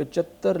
75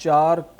4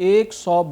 100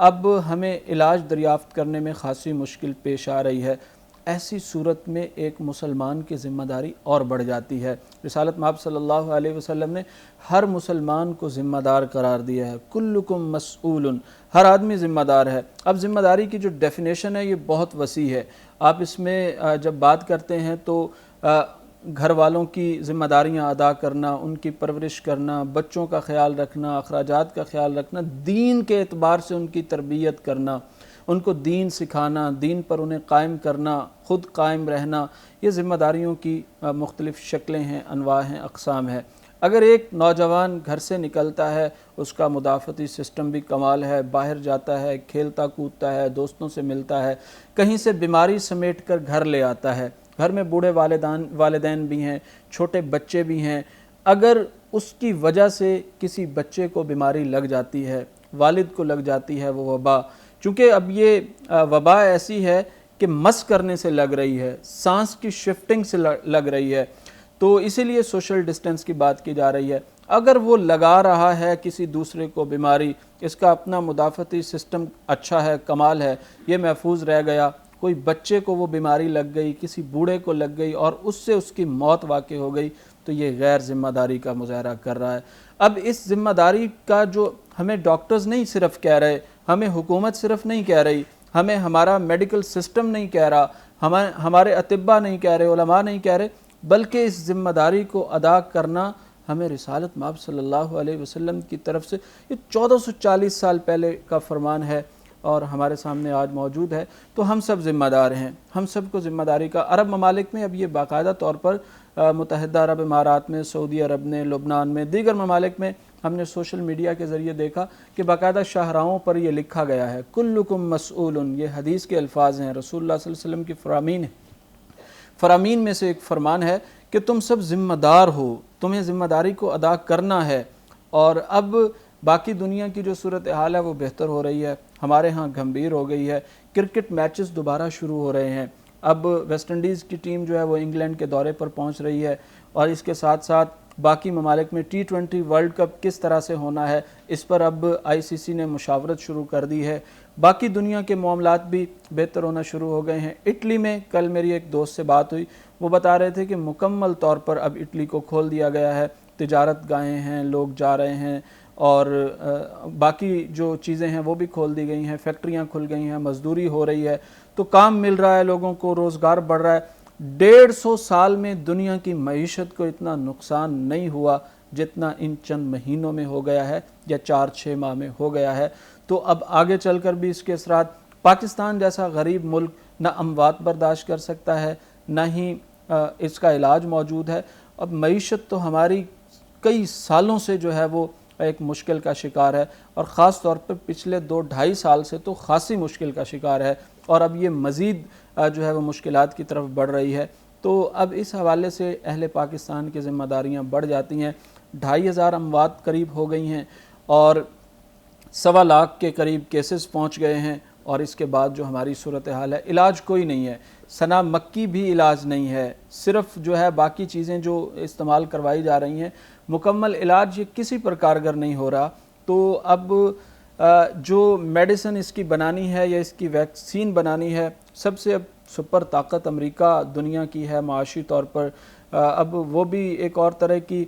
اب ہمیں علاج دریافت کرنے میں خاصی مشکل پیش آ رہی ہے۔ ایسی صورت میں ایک مسلمان کی ذمہ داری اور بڑھ جاتی ہے۔ رسالت مآب صلی اللہ علیہ وسلم نے ہر مسلمان کو ذمہ دار قرار دیا ہے۔ کلکم مسئول، ہر آدمی ذمہ دار ہے۔ اب ذمہ داری کی جو ڈیفینیشن ہے یہ بہت وسیع ہے۔ آپ اس میں جب بات کرتے ہیں تو گھر والوں کی ذمہ داریاں ادا کرنا، ان کی پرورش کرنا، بچوں کا خیال رکھنا، اخراجات کا خیال رکھنا، دین کے اعتبار سے ان کی تربیت کرنا، ان کو دین سکھانا، دین پر انہیں قائم کرنا، خود قائم رہنا، یہ ذمہ داریوں کی مختلف شکلیں ہیں، انواع ہیں، اقسام ہیں۔ اگر ایک نوجوان گھر سے نکلتا ہے، اس کا مدافعتی سسٹم بھی کمال ہے، باہر جاتا ہے، کھیلتا کودتا ہے، دوستوں سے ملتا ہے، کہیں سے بیماری سمیٹ کر گھر لے آتا ہے، گھر میں بوڑھے والدین بھی ہیں، چھوٹے بچے بھی ہیں، اگر اس کی وجہ سے کسی بچے کو بیماری لگ جاتی ہے، والد کو لگ جاتی ہے وہ وبا، چونکہ اب یہ وبا ایسی ہے کہ مس کرنے سے لگ رہی ہے، سانس کی شفٹنگ سے لگ رہی ہے، تو اسی لیے سوشل ڈسٹنس کی بات کی جا رہی ہے۔ اگر وہ لگا رہا ہے کسی دوسرے کو بیماری، اس کا اپنا مدافعتی سسٹم اچھا ہے، کمال ہے، یہ محفوظ رہ گیا، کوئی بچے کو وہ بیماری لگ گئی، کسی بوڑھے کو لگ گئی اور اس سے اس کی موت واقع ہو گئی، تو یہ غیر ذمہ داری کا مظاہرہ کر رہا ہے۔ اب اس ذمہ داری کا جو ہمیں ڈاکٹرز نہیں صرف کہہ رہے، ہمیں حکومت صرف نہیں کہہ رہی، ہمیں ہمارا میڈیکل سسٹم نہیں کہہ رہا، ہمارے اطباء نہیں کہہ رہے، علماء نہیں کہہ رہے، بلکہ اس ذمہ داری کو ادا کرنا ہمیں رسالت مآب صلی اللہ علیہ وسلم کی طرف سے، یہ 1440 سال پہلے کا فرمان ہے اور ہمارے سامنے آج موجود ہے، تو ہم سب ذمہ دار ہیں، ہم سب کو ذمہ داری کا۔ عرب ممالک میں اب یہ باقاعدہ طور پر متحدہ عرب امارات میں، سعودی عرب میں، لبنان میں، دیگر ممالک میں ہم نے سوشل میڈیا کے ذریعے دیکھا کہ باقاعدہ شاہراہوں پر یہ لکھا گیا ہے، کلکم مسئول، یہ حدیث کے الفاظ ہیں، رسول اللہ صلی اللہ علیہ وسلم کی فرامین میں سے ایک فرمان ہے کہ تم سب ذمہ دار ہو، تمہیں ذمہ داری کو ادا کرنا ہے۔ اور اب باقی دنیا کی جو صورتحال ہے وہ بہتر ہو رہی ہے، ہمارے ہاں گھمبیر ہو گئی ہے، کرکٹ میچز دوبارہ شروع ہو رہے ہیں، اب ویسٹ انڈیز کی ٹیم جو ہے وہ انگلینڈ کے دورے پر پہنچ رہی ہے، اور اس کے ساتھ ساتھ باقی ممالک میں T20 ورلڈ کپ کس طرح سے ہونا ہے، اس پر اب ICC نے مشاورت شروع کر دی ہے۔ باقی دنیا کے معاملات بھی بہتر ہونا شروع ہو گئے ہیں۔ اٹلی میں کل میری ایک دوست سے بات ہوئی، وہ بتا رہے تھے کہ مکمل طور پر اب اٹلی کو کھول دیا گیا ہے، تجارت گاہیں ہیں، لوگ جا رہے ہیں، اور باقی جو چیزیں ہیں وہ بھی کھول دی گئی ہیں، فیکٹریاں کھل گئی ہیں، مزدوری ہو رہی ہے، تو کام مل رہا ہے، لوگوں کو روزگار بڑھ رہا ہے۔ 150 سال میں دنیا کی معیشت کو اتنا نقصان نہیں ہوا جتنا ان چند مہینوں میں ہو گیا ہے یا 4-6 ماہ میں ہو گیا ہے۔ تو اب آگے چل کر بھی اس کے اثرات، پاکستان جیسا غریب ملک نہ اموات برداشت کر سکتا ہے، نہ ہی اس کا علاج موجود ہے۔ اب معیشت تو ہماری کئی سالوں سے جو ہے وہ ایک مشکل کا شکار ہے، اور خاص طور پر پچھلے 2-2.5 سال سے تو خاصی مشکل کا شکار ہے، اور اب یہ مزید جو ہے وہ مشکلات کی طرف بڑھ رہی ہے۔ تو اب اس حوالے سے اہل پاکستان کی ذمہ داریاں بڑھ جاتی ہیں۔ 2500 اموات قریب ہو گئی ہیں، اور 1.25 لاکھ کے قریب کیسز پہنچ گئے ہیں، اور اس کے بعد جو ہماری صورتحال ہے، علاج کوئی نہیں ہے، ثنا مکی بھی علاج نہیں ہے، صرف جو ہے باقی چیزیں جو استعمال کروائی جا رہی ہیں، مکمل علاج یہ کسی پر کارگر نہیں ہو رہا۔ تو اب جو میڈیسن اس کی بنانی ہے یا اس کی ویکسین بنانی ہے، سب سے اب سپر طاقت امریکہ دنیا کی ہے معاشی طور پر، اب وہ بھی ایک اور طرح کی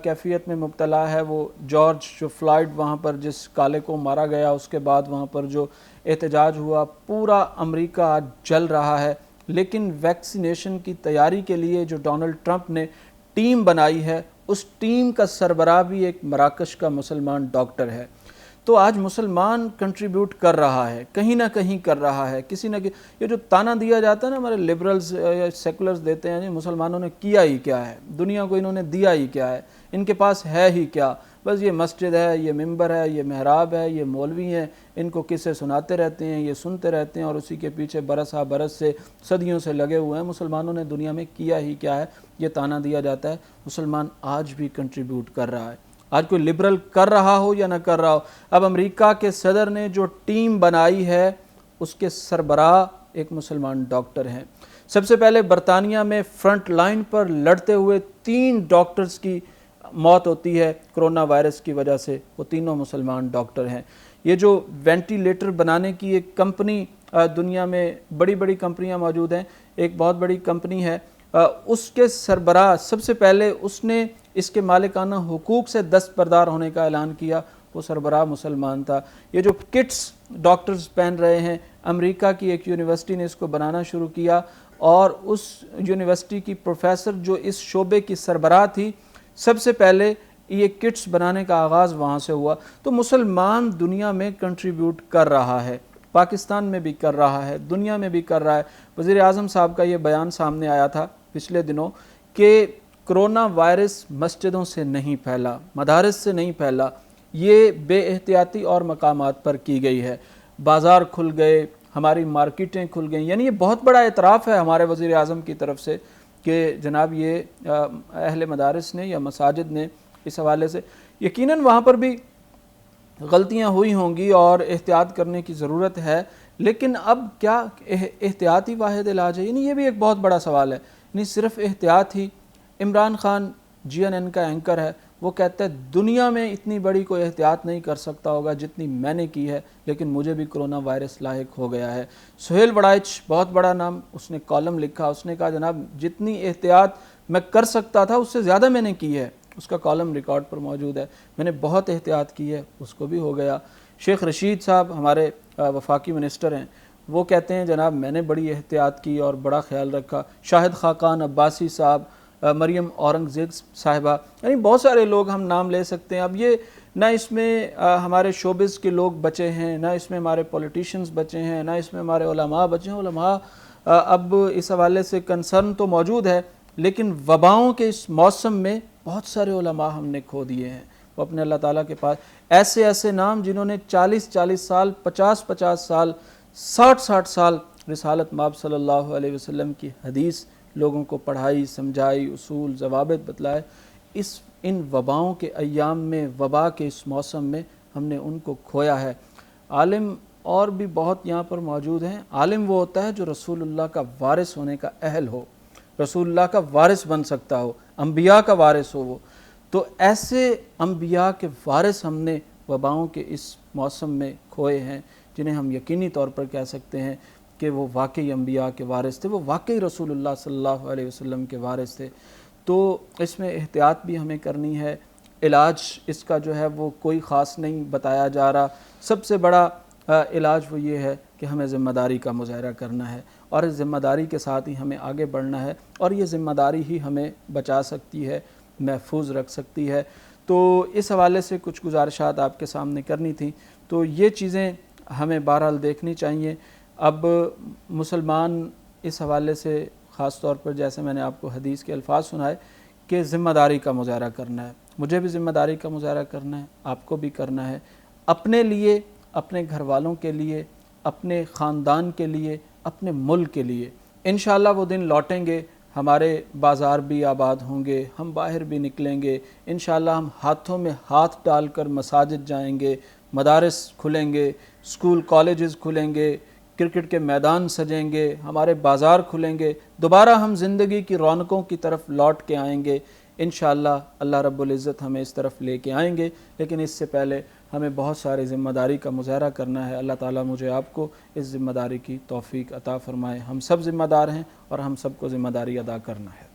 کیفیت میں مبتلا ہے۔ وہ جارج جو فلائیڈ وہاں پر جس کالے کو مارا گیا، اس کے بعد وہاں پر جو احتجاج ہوا، پورا امریکہ آج جل رہا ہے، لیکن ویکسینیشن کی تیاری کے لیے جو ڈونلڈ ٹرمپ نے ٹیم بنائی ہے، اس ٹیم کا سربراہ بھی ایک مراکش کا مسلمان ڈاکٹر ہے۔ تو آج مسلمان کنٹریبیوٹ کر رہا ہے، کہیں نہ کہیں کر رہا ہے، کسی نہ یہ جو تانا دیا جاتا ہے نا ہمارے لبرلز یا سیکولرز دیتے ہیں، مسلمانوں نے کیا ہی کیا ہے، دنیا کو انہوں نے دیا ہی کیا ہے، ان کے پاس ہے ہی کیا، بس یہ مسجد ہے، یہ ممبر ہے، یہ محراب ہے، یہ مولوی ہیں، ان کو قصے سناتے رہتے ہیں، یہ سنتے رہتے ہیں، اور اسی کے پیچھے برس ہا برس سے صدیوں سے لگے ہوئے ہیں۔ مسلمانوں نے دنیا میں کیا ہی کیا ہے، یہ تانا دیا جاتا ہے۔ مسلمان آج بھی کنٹریبیوٹ کر رہا ہے، آج کوئی لبرل کر رہا ہو یا نہ کر رہا ہو۔ اب امریکہ کے صدر نے جو ٹیم بنائی ہے، اس کے سربراہ ایک مسلمان ڈاکٹر ہیں۔ سب سے پہلے برطانیہ میں فرنٹ لائن پر لڑتے ہوئے 3 ڈاکٹرز کی موت ہوتی ہے کرونا وائرس کی وجہ سے، وہ تینوں مسلمان ڈاکٹر ہیں۔ یہ جو وینٹیلیٹر بنانے کی ایک کمپنی دنیا میں بڑی بڑی کمپنیاں موجود ہیں، ایک بہت بڑی کمپنی ہے، اس کے سربراہ سب سے پہلے اس نے اس کے مالکانہ حقوق سے دستبردار ہونے کا اعلان کیا، وہ سربراہ مسلمان تھا۔ یہ جو کٹس ڈاکٹرز پہن رہے ہیں، امریکہ کی ایک یونیورسٹی نے اس کو بنانا شروع کیا، اور اس یونیورسٹی کی پروفیسر جو اس شعبے کی سربراہ تھی، سب سے پہلے یہ کٹس بنانے کا آغاز وہاں سے ہوا۔ تو مسلمان دنیا میں کنٹریبیوٹ کر رہا ہے، پاکستان میں بھی کر رہا ہے، دنیا میں بھی کر رہا ہے۔ وزیر اعظم صاحب کا یہ بیان سامنے آیا تھا پچھلے دنوں کہ کرونا وائرس مسجدوں سے نہیں پھیلا، مدارس سے نہیں پھیلا، یہ بے احتیاطی اور مقامات پر کی گئی ہے۔ بازار کھل گئے، ہماری مارکیٹیں کھل گئیں، یعنی یہ بہت بڑا اعتراف ہے ہمارے وزیر اعظم کی طرف سے کہ جناب یہ اہل مدارس نے یا مساجد نے اس حوالے سے، یقیناً وہاں پر بھی غلطیاں ہوئی ہوں گی اور احتیاط کرنے کی ضرورت ہے، لیکن اب کیا احتیاط ہی واحد علاج ہے؟ یعنی یہ بھی ایک بہت بڑا سوال ہے، یعنی صرف احتیاط ہی؟ عمران خان GNN کا اینکر ہے، وہ کہتا ہے دنیا میں اتنی بڑی کوئی احتیاط نہیں کر سکتا ہوگا جتنی میں نے کی ہے، لیکن مجھے بھی کرونا وائرس لاحق ہو گیا ہے۔ سہیل وڑائچ، بہت بڑا نام، اس نے کالم لکھا، اس نے کہا جناب جتنی احتیاط میں کر سکتا تھا اس سے زیادہ میں نے کی ہے، اس کا کالم ریکارڈ پر موجود ہے، میں نے بہت احتیاط کی ہے، اس کو بھی ہو گیا۔ شیخ رشید صاحب ہمارے وفاقی منسٹر ہیں، وہ کہتے ہیں جناب میں نے بڑی احتیاط کی اور بڑا خیال رکھا۔ شاہد خاقان عباسی صاحب، مریم اورنگزیب صاحبہ، یعنی بہت سارے لوگ ہم نام لے سکتے ہیں۔ اب یہ نہ اس میں ہمارے شوبز کے لوگ بچے ہیں، نہ اس میں ہمارے پولیٹیشنز بچے ہیں، نہ اس میں ہمارے علماء بچے ہیں۔ علماء اب اس حوالے سے کنسرن تو موجود ہے، لیکن وباؤں کے اس موسم میں بہت سارے علماء ہم نے کھو دیے ہیں۔ وہ اپنے اللہ تعالیٰ کے پاس ایسے نام جنہوں نے 40 سال، 50 سال، 60 سال رسالت مآب صلی اللہ علیہ وسلم کی حدیث لوگوں کو پڑھائی، سمجھائی، اصول، ضوابط بتلائے، ان وباؤں کے ایام میں، وبا کے اس موسم میں ہم نے ان کو کھویا ہے۔ عالم اور بھی بہت یہاں پر موجود ہیں۔ عالم وہ ہوتا ہے جو رسول اللہ کا وارث ہونے کا اہل ہو، رسول اللہ کا وارث بن سکتا ہو، انبیاء کا وارث ہو وہ۔ تو ایسے انبیاء کے وارث ہم نے وباؤں کے اس موسم میں کھوئے ہیں، جنہیں ہم یقینی طور پر کہہ سکتے ہیں کہ وہ واقعی انبیاء کے وارث تھے، وہ واقعی رسول اللہ صلی اللہ علیہ وسلم کے وارث تھے۔ تو اس میں احتیاط بھی ہمیں کرنی ہے۔ علاج اس کا جو ہے وہ کوئی خاص نہیں بتایا جا رہا، سب سے بڑا علاج وہ یہ ہے کہ ہمیں ذمہ داری کا مظاہرہ کرنا ہے، اور اس ذمہ داری کے ساتھ ہی ہمیں آگے بڑھنا ہے، اور یہ ذمہ داری ہی ہمیں بچا سکتی ہے، محفوظ رکھ سکتی ہے۔ تو اس حوالے سے کچھ گزارشات آپ کے سامنے کرنی تھیں، تو یہ چیزیں ہمیں بہرحال دیکھنی چاہیے۔ اب مسلمان اس حوالے سے خاص طور پر جیسے میں نے آپ کو حدیث کے الفاظ سنائے کہ ذمہ داری کا مظاہرہ کرنا ہے، مجھے بھی ذمہ داری کا مظاہرہ کرنا ہے، آپ کو بھی کرنا ہے، اپنے لیے، اپنے گھر والوں کے لیے، اپنے خاندان کے لیے، اپنے ملک کے لیے۔ انشاءاللہ وہ دن لوٹیں گے، ہمارے بازار بھی آباد ہوں گے، ہم باہر بھی نکلیں گے، انشاءاللہ ہم ہاتھوں میں ہاتھ ڈال کر مساجد جائیں گے، مدارس کھلیں گے، اسکول کالجز کھلیں گے، کرکٹ کے میدان سجیں گے، ہمارے بازار کھلیں گے، دوبارہ ہم زندگی کی رونقوں کی طرف لوٹ کے آئیں گے۔ انشاءاللہ اللہ رب العزت ہمیں اس طرف لے کے آئیں گے، لیکن اس سے پہلے ہمیں بہت سارے ذمہ داری کا مظاہرہ کرنا ہے۔ اللہ تعالیٰ مجھے آپ کو اس ذمہ داری کی توفیق عطا فرمائے۔ ہم سب ذمہ دار ہیں اور ہم سب کو ذمہ داری ادا کرنا ہے۔